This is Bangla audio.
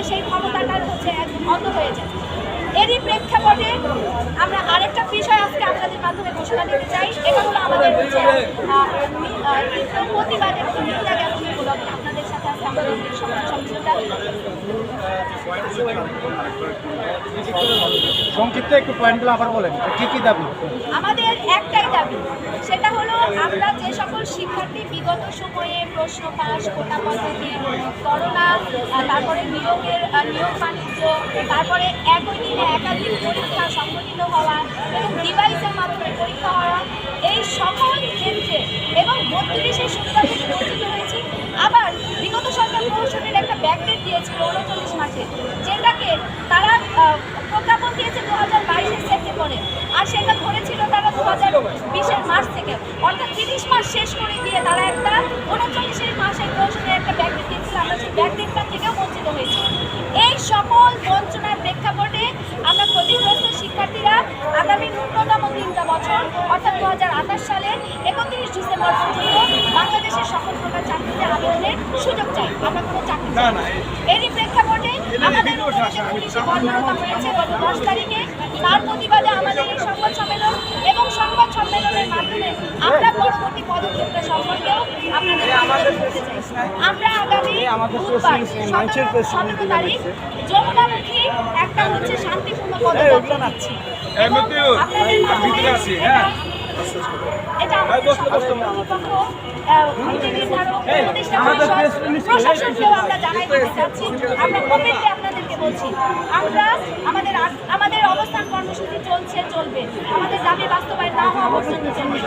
সেই ক্ষমতাটা হচ্ছে অন্ধ হয়ে যায়। এরই প্রেক্ষাপটে আমরা আরেকটা বিষয় আজকে আপনাদের মাধ্যমে ঘোষণা দিতে চাই। এটা হলো আমাদের প্রতিবাদের নিন্দা জ্ঞাপন উপলক্ষে আপনাদের সাথে আজকে আমাদের সংবাদ সম্মেলনটা। সংক্ষিপ্ত একটু পয়েন্টগুলো আবার বলেন, কি কি দাবি? আমাদের একটাই দাবি, সেটা হলো আমরা যে সকল শিক্ষার্থী বিগত সময়ে প্রশ্ন পাস, কোটা পদ্ধতি, করোনা, তারপরে নিয়োগ বাণিজ্য, তারপরে একই দিনে একাধিক পরীক্ষা সংগঠিত হওয়া এবং ডিভাইসের মাধ্যমে পরীক্ষা হওয়া, এই সকল ক্ষেত্রে এবং 32-এর সুবিধা থেকে বঞ্চিত হয়েছি। আবার বিগত সরকার প্রহসনের একটা ব্যাকডেট দিয়েছিল 39 মাসে, যেটাকে তারা প্রজ্ঞাপন দিয়েছে 2022-এর সেপ্টেম্বরে, আর সেটা ধরেছিল তারা 2020-এর মার্চ থেকে, অর্থাৎ 30 মাস শেষ করে দিয়ে তারা একটা 39 মাসের প্রহসনের একটা ব্যাকডেট দিয়েছিল। আমরা সেই ব্যাকডেটটা থেকেও বঞ্চিত হয়েছি। এই সকল বঞ্চনার প্রেক্ষাপটে আমরা ক্ষতিগ্রস্ত শিক্ষার্থীরা আগামী ন্যূনতম 3টা বছর অর্থাৎ 2028 সালের 31 ডিসেম্বর পর্যন্ত বাংলাদেশের সকল প্রকার চাকরিতে আবেদনের সুযোগ চাই। আমরা কোনো চাকরি চাই না। এরই প্রেক্ষাপটে আমাদের পুলিশে বর্বরতা হয়েছে গত 10 তারিখে। তার প্রতিবাদে আমাদের এই সংবাদ সম্মেলন এবং সংবাদ সম্মেলনের মাধ্যমে আমরা পরবর্তী পদক্ষেপটা সম্পর্কেও আপনাদের বলতে চাই। আমরা আগামী বুধবার 17 তারিখ যমুনামুখী একটা হচ্ছে শান্তিপূর্ণ পদযাত্রা দিচ্ছি। আপনাদের মাধ্যমে এটা আমাদের কর্তৃপক্ষ, নীতি নির্ধারক, উপদেষ্টা পরিষদ, প্রশাসনকেও আমরা জানাই দিতে চাচ্ছি। আমরা ওপেনলি আপনাদেরকে বলছি, আমরা আমাদের অবস্থান কর্মসূচি চলবে, আমাদের দাবি বাস্তবায়ন না হওয়া পর্যন্ত চলবে।